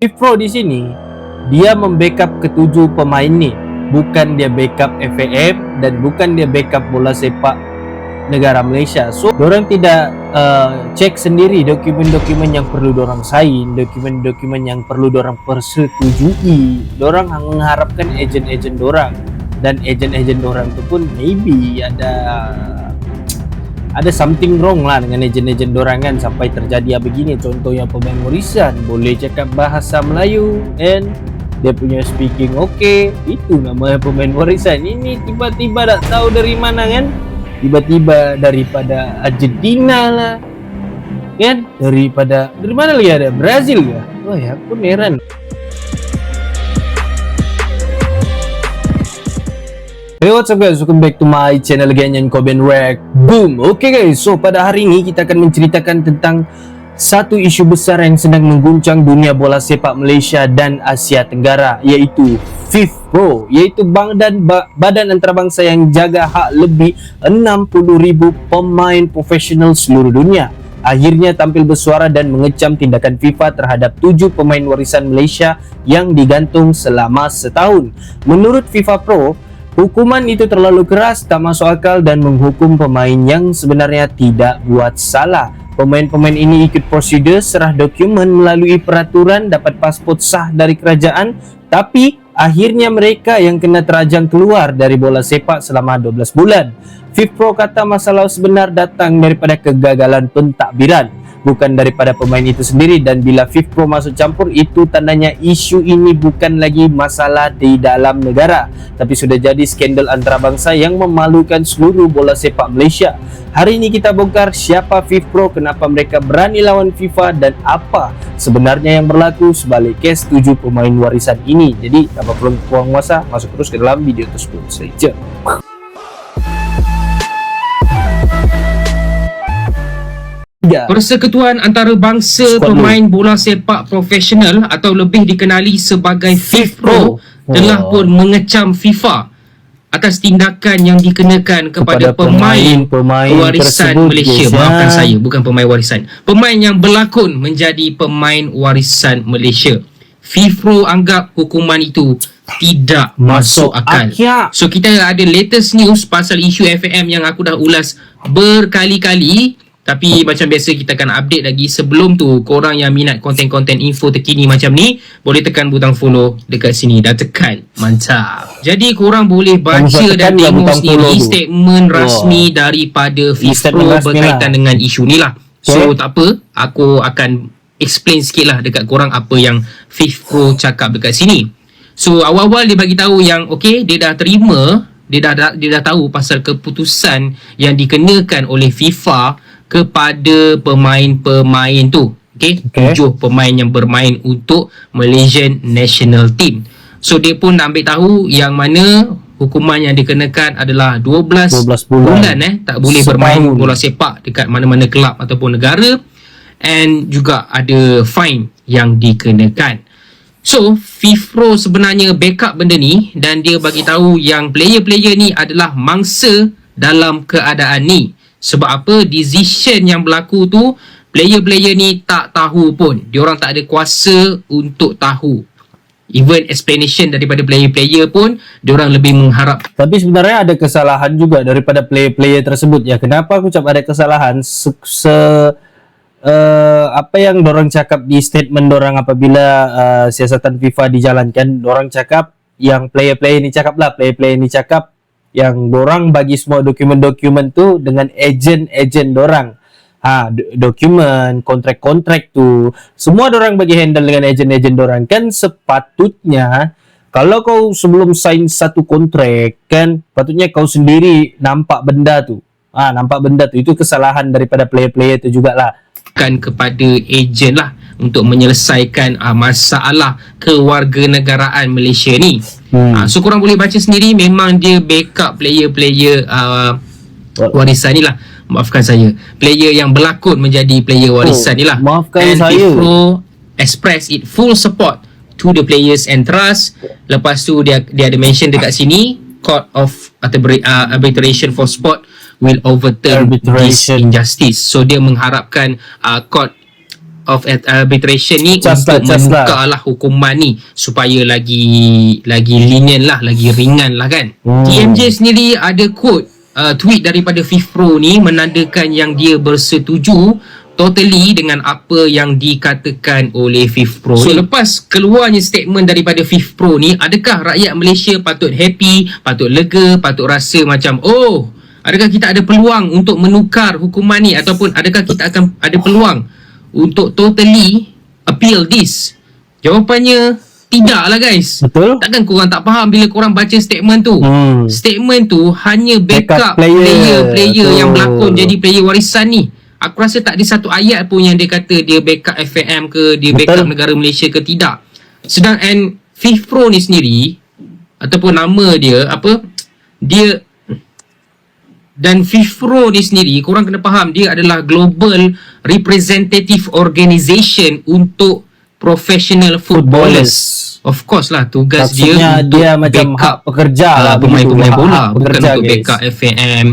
FIFPro di sini dia membackup ketujuh pemain ni, bukan dia backup FAM dan bukan dia backup bola sepak negara Malaysia. So dorang tidak cek sendiri dokumen-dokumen yang perlu dorang sign, dokumen-dokumen yang perlu dorang persetujui. Dorang mengharapkan ejen-ejen dorang, dan ejen-ejen dorang tu pun maybe ada something wrong lah dengan ejen-ejen dorang kan, sampai terjadi begini. Contohnya pemain warisan boleh cakap bahasa Melayu and dia punya speaking okay, itu namanya pemain warisan. Ini tiba-tiba tak tahu dari mana kan, tiba-tiba daripada Argentina lah kan, dari mana lagi ada, Brazil ya. Wah ya, aku heran. Hey, what's up guys, welcome back to my channel again, yang Koben Rek. Boom. Okay guys, so pada hari ini kita akan menceritakan tentang satu isu besar yang sedang mengguncang dunia bola sepak Malaysia dan Asia Tenggara, iaitu FIFPro, iaitu badan antarabangsa yang jaga hak lebih 60,000 pemain profesional seluruh dunia. Akhirnya tampil bersuara dan mengecam tindakan FIFA terhadap 7 pemain warisan Malaysia yang digantung selama setahun. Menurut FIFPro, hukuman itu terlalu keras, tak masuk akal dan menghukum pemain yang sebenarnya tidak buat salah. Pemain-pemain ini ikut prosedur serah dokumen melalui peraturan, dapat pasport sah dari kerajaan, tapi akhirnya mereka yang kena terajang keluar dari bola sepak selama 12 bulan. FIFPro kata masalah sebenar datang daripada kegagalan pentadbiran, bukan daripada pemain itu sendiri, dan bila FIFPro masuk campur, itu tandanya isu ini bukan lagi masalah di dalam negara, tapi sudah jadi skandal antarabangsa yang memalukan seluruh bola sepak Malaysia. Hari ini kita bongkar siapa FIFPro, kenapa mereka berani lawan FIFA, dan apa sebenarnya yang berlaku sebalik kes 7 pemain warisan ini. Jadi tanpa perlu buang masa, masuk terus ke dalam video tersebut saja. Persekutuan antarabangsa pemain bola sepak profesional atau lebih dikenali sebagai FIFPro telah pun mengecam FIFA atas tindakan yang dikenakan kepada pemain warisan Malaysia. Maafkan saya, bukan pemain warisan, pemain yang berlakon menjadi pemain warisan Malaysia. FIFPro anggap hukuman itu tidak masuk akal. So kita ada latest news pasal isu FAM yang aku dah ulas berkali-kali, tapi macam biasa kita akan update lagi. Sebelum tu, korang yang minat konten-konten info terkini macam ni, boleh tekan butang follow dekat sini. Dah tekan, mantap. Jadi korang boleh baca dan tengok sendiri statement rasmi daripada FIFPro berkaitan dengan isu ni lah. So tak apa, aku akan explain sikit lah dekat korang apa yang FIFPro cakap dekat sini. So awal-awal dia bagi tahu yang okay, dia dah terima, dia dah tahu pasal keputusan yang dikenakan oleh FIFA kepada pemain-pemain tu. Okay? 7 pemain yang bermain untuk Malaysian National Team. So dia pun ambil tahu yang mana hukuman yang dikenakan adalah 12 bulan tak boleh bermain bola sepak dekat mana-mana kelab ataupun negara, and juga ada fine yang dikenakan. So FIFPro sebenarnya backup benda ni, dan dia bagi tahu yang player-player ni adalah mangsa dalam keadaan ni. Sebab apa? Decision yang berlaku tu, player-player ni tak tahu pun. Diorang tak ada kuasa untuk tahu. Even explanation daripada player-player pun, diorang lebih mengharap. Tapi sebenarnya ada kesalahan juga daripada player-player tersebut ya. Kenapa aku cakap ada kesalahan? Apa yang dorang cakap di statement dorang apabila siasatan FIFA dijalankan, dorang cakap yang player-player ni cakap yang dorang bagi semua dokumen-dokumen tu dengan ejen-ejen dorang. Dokumen, kontrak-kontrak tu semua dorang bagi handle dengan ejen-ejen dorang. Kan sepatutnya kalau kau sebelum sign satu kontrak kan, patutnya kau sendiri nampak benda tu. Itu kesalahan daripada player-player tu jugalah. Kepada ejen lah untuk menyelesaikan masalah kewarganegaraan Malaysia ni. So korang boleh baca sendiri, memang dia backup player-player warisan ni lah. Maafkan saya, player yang berlakon menjadi player warisan ni lah. Maafkan saya. FIFPro express it full support to the players and trust. Lepas tu dia ada mention dekat sini, Court of Arbitration for Sport will overturn this injustice. So dia mengharapkan court of Arbitration ni Just untuk lah. menukarlah hukuman ni supaya lagi lenient lah, lagi ringan lah kan. TMJ sendiri ada quote tweet daripada FIFPro ni menandakan yang dia bersetuju totally dengan apa yang dikatakan oleh FIFPro. So lepas keluarnya statement daripada FIFPro ni, adakah rakyat Malaysia patut happy, patut lega, patut rasa macam adakah kita ada peluang untuk menukar hukuman ni, ataupun adakah kita akan ada peluang untuk totally appeal this? Jawapannya tidak lah guys. Betul. Takkan korang tak faham bila korang baca statement tu. Statement tu hanya backup player yang berlakon jadi player warisan ni. Aku rasa tak ada satu ayat pun yang dia kata dia backup FAM ke, dia backup negara Malaysia ke, tidak. Sedangkan FIFPro ni sendiri, ataupun nama dia dan FIFPro ni sendiri, korang kena faham, dia adalah Global Representative Organisation untuk Professional Footballers. Of course lah, tugas Maksudnya dia untuk macam backup hak pekerja lah, pemain-pemain bola, bukan pekerja, untuk guys. backup FAM,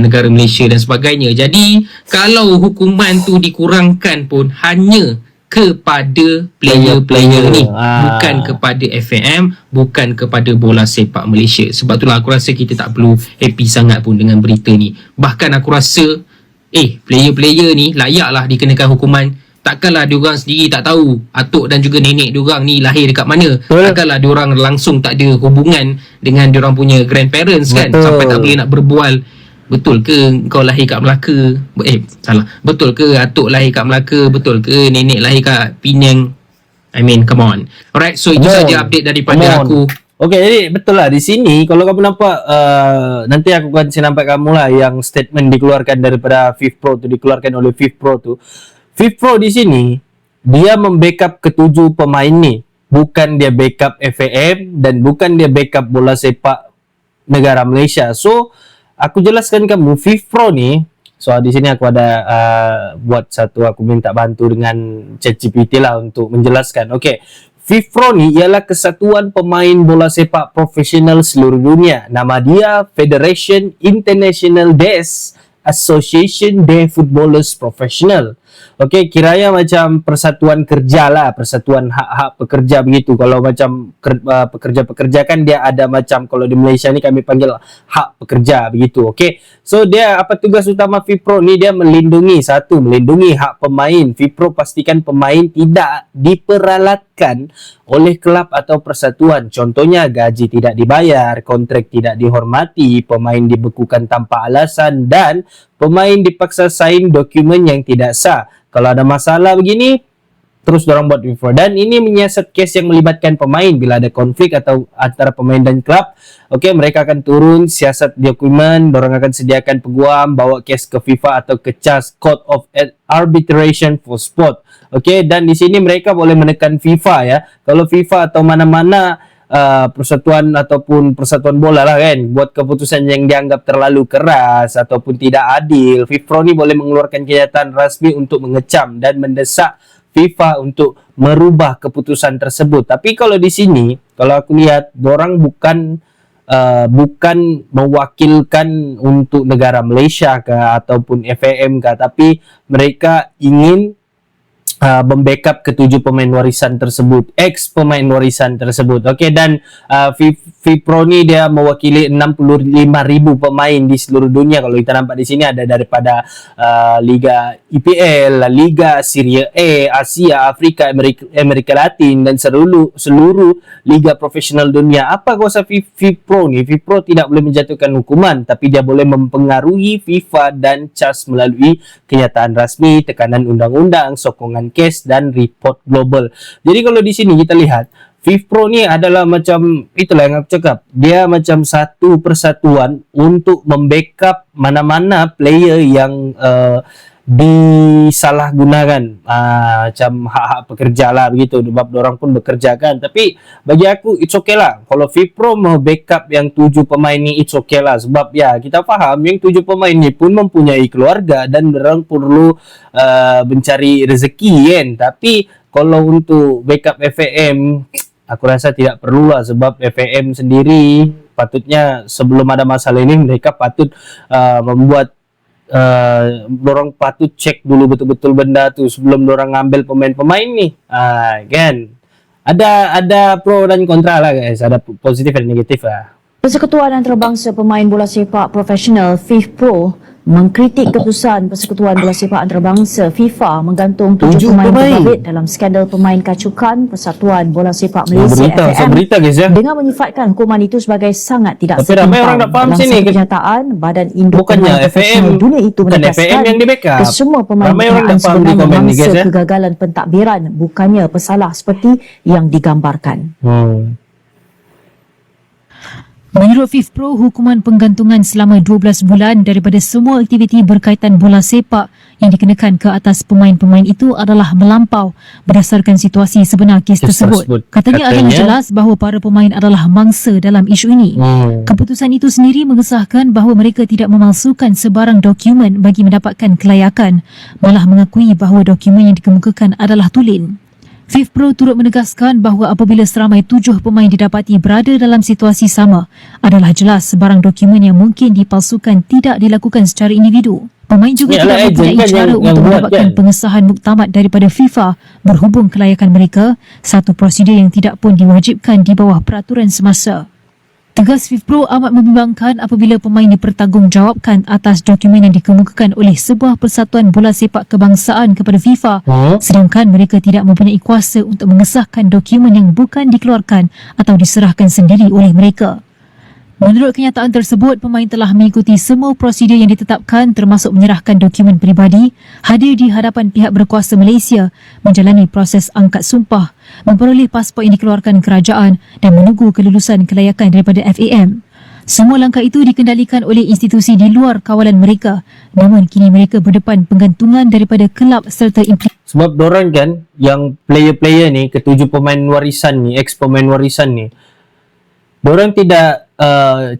negara Malaysia dan sebagainya. Jadi kalau hukuman tu dikurangkan pun hanya kepada player-player ni, bukan kepada FAM, bukan kepada bola sepak Malaysia. Sebab itulah aku rasa kita tak perlu happy sangat pun dengan berita ni. Bahkan aku rasa player-player ni layaklah dikenakan hukuman. Takkanlah diorang sendiri tak tahu atuk dan juga nenek diorang ni lahir dekat mana. Takkanlah diorang langsung tak ada hubungan dengan diorang punya grandparents kan, sampai tak boleh nak berbual. Betul ke kau lahir kat Melaka? Betul ke atuk lahir kat Melaka? Betul ke nenek lahir kat Penang? I mean, come on. Alright, so itu saja update daripada aku. Okay, jadi betul lah di sini kalau kamu nampak nanti aku akan nampak kamu lah yang statement dikeluarkan daripada FIFPro tu, dikeluarkan oleh FIFPro tu. FIFPro di sini dia membackup ketujuh pemain ni, bukan dia backup FAM dan bukan dia backup bola sepak negara Malaysia. So aku jelaskan kamu FIFPro ni. So di sini aku ada buat satu, aku minta bantu dengan ChatGPT lah untuk menjelaskan. Okay, FIFPro ni ialah Kesatuan Pemain Bola Sepak Profesional Seluruh Dunia. Nama dia Federation International des Association des Footballers Professional. Okey, kiranya macam persatuan kerja lah, persatuan hak-hak pekerja begitu. Kalau macam pekerja-pekerja kan dia ada macam, kalau di Malaysia ni kami panggil hak pekerja begitu. Okey, so dia apa tugas utama FIFPro ni? Dia melindungi hak pemain. FIFPro pastikan pemain tidak diperalatkan oleh kelab atau persatuan. Contohnya gaji tidak dibayar, kontrak tidak dihormati, pemain dibekukan tanpa alasan, dan pemain dipaksa sign dokumen yang tidak sah. Kalau ada masalah begini, terus dorang buat FIFPro. Dan ini menyiasat kes yang melibatkan pemain. Bila ada konflik atau antara pemain dan klub, okey, mereka akan turun siasat dokumen, dorang akan sediakan peguam, bawa kes ke FIFA atau ke CAS, Court of Arbitration for Sport. Okey, dan di sini mereka boleh menekan FIFA ya. Kalau FIFA atau mana-mana persatuan ataupun persatuan bola lah kan buat keputusan yang dianggap terlalu keras ataupun tidak adil, FIFPro ni boleh mengeluarkan kenyataan rasmi untuk mengecam dan mendesak FIFA untuk merubah keputusan tersebut. Tapi kalau di sini, kalau aku lihat, dorang bukan mewakilkan untuk negara Malaysia ke ataupun FAM ke, tapi mereka ingin membackup ketujuh pemain warisan tersebut, ex pemain warisan tersebut. Okey, dan FIFPro ni dia mewakili 65,000 pemain di seluruh dunia. Kalau kita nampak di sini ada daripada Liga EPL, Liga Serie A, Asia, Afrika, Amerika Latin dan seluruh liga profesional dunia. Apa kuasa FIFPro ni? FIFPro tidak boleh menjatuhkan hukuman, tapi dia boleh mempengaruhi FIFA dan CAS melalui kenyataan rasmi, tekanan undang-undang, sokongan kes dan report global. Jadi kalau di sini kita lihat, FIFPro ni adalah macam, itulah yang aku cakap, dia macam satu persatuan untuk membackup mana-mana player yang disalahgunakan macam hak-hak pekerja lah begitu, sebab orang pun bekerja kan. Tapi bagi aku it's okay lah kalau FIFPro mau backup yang 7 pemain ni, it's okay lah, sebab ya kita faham yang 7 pemain ni pun mempunyai keluarga dan orang perlu mencari rezeki kan. Tapi kalau untuk backup FAM, aku rasa tidak perlu lah, sebab FAM sendiri patutnya sebelum ada masalah ini mereka patut membuat dorang patut cek dulu betul-betul benda tu sebelum dorang ngambil pemain-pemain ni. Kan ada pro dan kontra lah guys, ada positif dan negatif lah. Persekutuan Antarabangsa Pemain Bola Sepak Profesional FIFPro mengkritik keputusan Persekutuan Bola Sepak Antarabangsa FIFA menggantung 7 pemain terbabit dalam skandal pemain kacukan Persatuan Bola Sepak Malaysia berita guys ya. dengan menyifatkan hukuman itu sebagai sangat tidak Tapi ramai orang tak faham dalam sini. satu kenyataan Badan Induk Bukannya Pemain Profesional FAM, Dunia itu bukan menegaskan FAM yang di backup. kesemua pemain Ramai orang binaan tak faham di sebenarnya komen ni, mangsa guys, ya. kegagalan pentadbiran, bukannya pesalah seperti yang digambarkan. Menurut FIFPro, hukuman penggantungan selama 12 bulan daripada semua aktiviti berkaitan bola sepak yang dikenakan ke atas pemain-pemain itu adalah melampau berdasarkan situasi sebenar kes tersebut. Katanya adalah jelas bahawa para pemain adalah mangsa dalam isu ini. Keputusan itu sendiri mengesahkan bahawa mereka tidak memalsukan sebarang dokumen bagi mendapatkan kelayakan, malah mengakui bahawa dokumen yang dikemukakan adalah tulen. FIFPro turut menegaskan bahawa apabila seramai 7 pemain didapati berada dalam situasi sama, adalah jelas sebarang dokumen yang mungkin dipalsukan tidak dilakukan secara individu. Pemain juga tidak mempunyai cara untuk mendapatkan pengesahan muktamad daripada FIFA berhubung kelayakan mereka, satu prosedur yang tidak pun diwajibkan di bawah peraturan semasa. Tegas FIFPro amat membimbangkan apabila pemain dipertanggungjawabkan atas dokumen yang dikemukakan oleh sebuah persatuan bola sepak kebangsaan kepada FIFA, sedangkan mereka tidak mempunyai kuasa untuk mengesahkan dokumen yang bukan dikeluarkan atau diserahkan sendiri oleh mereka. Menurut kenyataan tersebut, pemain telah mengikuti semua prosedur yang ditetapkan termasuk menyerahkan dokumen peribadi, hadir di hadapan pihak berkuasa Malaysia, menjalani proses angkat sumpah, memperoleh pasport yang dikeluarkan kerajaan dan menunggu kelulusan kelayakan daripada FAM. Semua langkah itu dikendalikan oleh institusi di luar kawalan mereka, namun kini mereka berdepan penggantungan daripada kelab serta implikasi. Sebab dorang kan, yang player-player ni, ketujuh pemain warisan ni, ex-pemain warisan ni, dorang tidak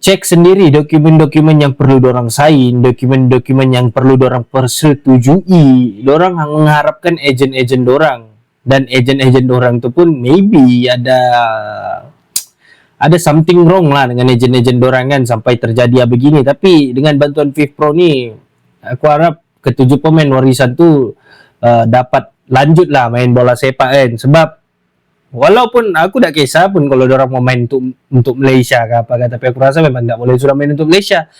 cek sendiri dokumen-dokumen yang perlu dorang sign, dokumen-dokumen yang perlu dorang persetujui. Dorang mengharapkan ejen-ejen dorang, dan ejen-ejen dorang tu pun maybe ada something wrong lah dengan ejen-ejen dorang kan sampai terjadi begini. Tapi dengan bantuan FIFPro ni, aku harap ketujuh pemain warisan tu dapat lanjut lah main bola sepak kan. Sebab walaupun aku tak kisah pun kalau diorang mau main untuk Malaysia ke apa kan, tapi aku rasa memang tak boleh sudah main untuk Malaysia.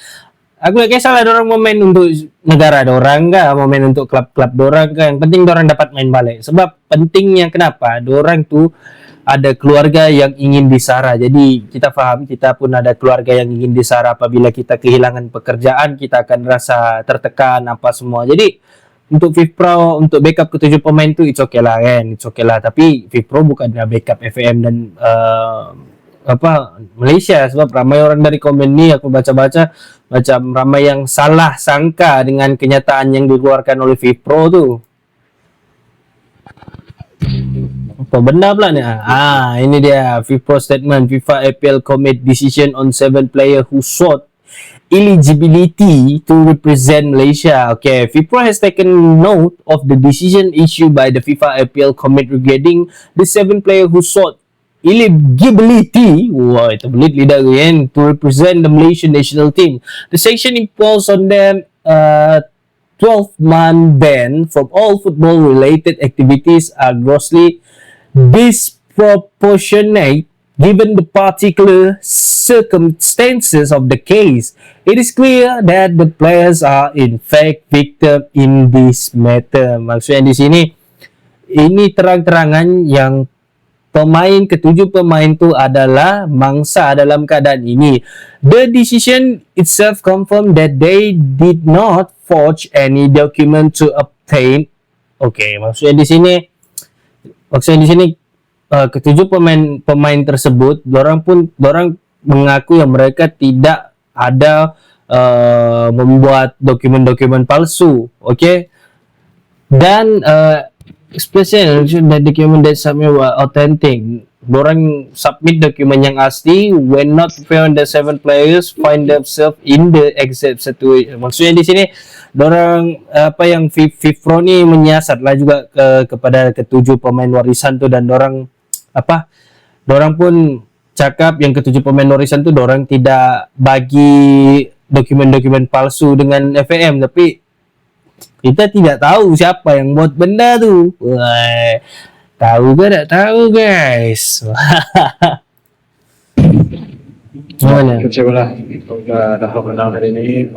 Aku tak kisah lah diorang mau main untuk negara diorang ke, mau main untuk klub-klub diorang ke, yang penting diorang dapat main balik. Sebab pentingnya kenapa, diorang tu ada keluarga yang ingin disara. Jadi kita faham, kita pun ada keluarga yang ingin disara. Apabila kita kehilangan pekerjaan, kita akan rasa tertekan apa semua. Jadi untuk FIFPro, untuk backup ketujuh pemain tu it's okay lah kan, it's okay lah. Tapi FIFPro bukannya backup FAM dan Malaysia. Sebab ramai orang dari komen ni aku baca-baca macam ramai yang salah sangka dengan kenyataan yang dikeluarkan oleh FIFPro tu. Apa benda pula ni? Ini dia FIFPro statement. FIFA APL commit decision on 7 player who sought eligibility to represent Malaysia. Okay, FIFPro has taken note of the decision issued by the FIFA APL Committee regarding the 7 player who sought eligibility itu belit lidah kan, to represent the Malaysian national team. The sanction imposed on them 12-month ban from all football-related activities are grossly disproportionate given the particular circumstances of the case. It is clear that the players are in fact victim in this matter. Maksudnya di sini, ini terang-terangan yang ketujuh pemain tu adalah mangsa dalam keadaan ini. The decision itself confirmed that they did not forge any document to obtain. Okay, maksudnya di sini ketujuh pemain tersebut, dorang mengaku yang mereka tidak ada membuat dokumen-dokumen palsu, okay? Dan especially the document that submit were authentic. Dorang submit dokumen yang asli when not found the 7 players find themselves in the exact situation. Maksudnya di sini dorang yang FIFPro ni menyiasat lah juga kepada ketujuh pemain warisan tu, dan dorang pun cakap yang ketujuh pemain warisan tu dorang tidak bagi dokumen-dokumen palsu dengan FAM, tapi kita tidak tahu siapa yang buat benda tu. Wah, tahu ke tak tahu guys? Mana? Kecewa lah. Dah menang hari ini.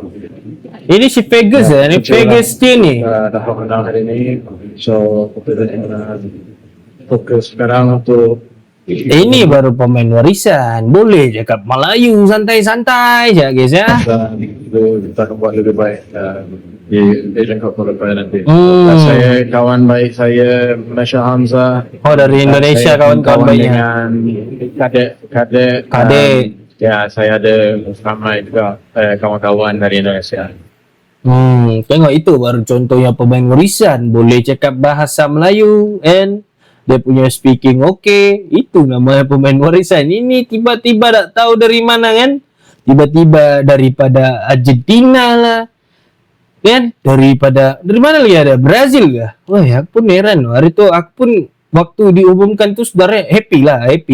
Ini si Vegas ya, ini Vegas dia ni. Dah menang hari ini. So kita fokus sekarang untuk Ini baru pemain warisan, boleh cakap Melayu santai-santai je guys ya. kita akan buat lebih baik di Asian Cup ke depan nanti. Hmm. Saya kawan baik saya Malaysia Hamzah. Oh, dari Indonesia Saya kawan-kawan baiknya. dengan kadek. Kadek. Ya, saya ada ramai juga kawan-kawan dari Indonesia. Tengok itu baru contohnya pemain warisan, boleh cakap bahasa Melayu and dia punya speaking okay. Itu namanya pemain warisan. Ini tiba-tiba tak tahu dari mana kan? Tiba-tiba daripada Argentina lah. Kan? Dari mana lagi ada? Brazil kah? Wah, aku pun heran. Hari tu aku pun waktu diumumkan tu sebenarnya happy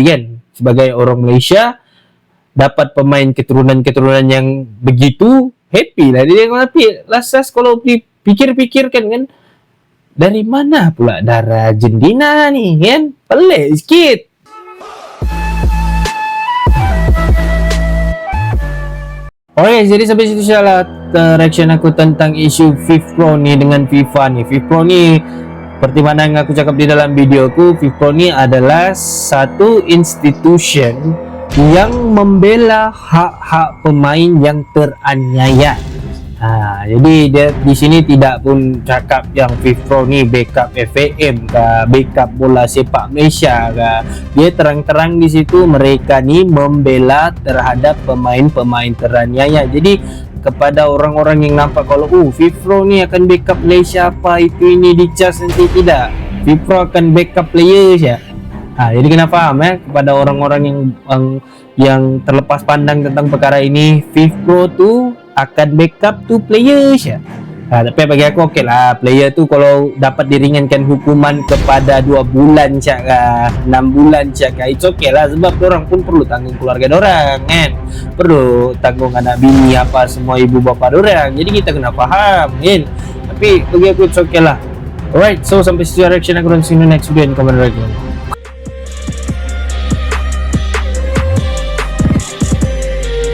kan? Sebagai orang Malaysia dapat pemain keturunan-keturunan yang begitu, happy lah dia. Tapi lasas kalau dipikir-pikirkan kan, dari mana pula darah Argentina ni kan? Pelik sikit. Alright, jadi sampai situ salah reaction aku tentang isu FIFPro ni dengan FIFA ni. FIFPro ni seperti mana yang aku cakap di dalam video aku, FIFPro ni adalah satu institution yang membela hak-hak pemain yang teraniaya. Jadi dia di sini tidak pun cakap yang FIFPro ni backup FAM ke, backup bola sepak Malaysia ke. Dia terang-terang di situ mereka ni membela terhadap pemain-pemain teraniaya. Jadi kepada orang-orang yang nampak kalau FIFPro ni akan backup Malaysia apa itu ini dicas nanti, tidak. FIFPro akan backup player saja. Jadi kena faham kepada orang-orang yang terlepas pandang tentang perkara ini, FIFPro tu akan backup tu player saja. Tapi bagi aku okey lah, player tu kalau dapat diringankan hukuman kepada 2 bulan cakap 6 bulan cakap, it's okay lah, sebab orang pun perlu tanggung keluarga orang kan, perlu tanggung anak bini apa semua ibu bapa orang, jadi kita kena faham kan. Tapi bagi aku it's okay lah. Alright, so sampai situ reaction aku, dan see you next video in comment right now.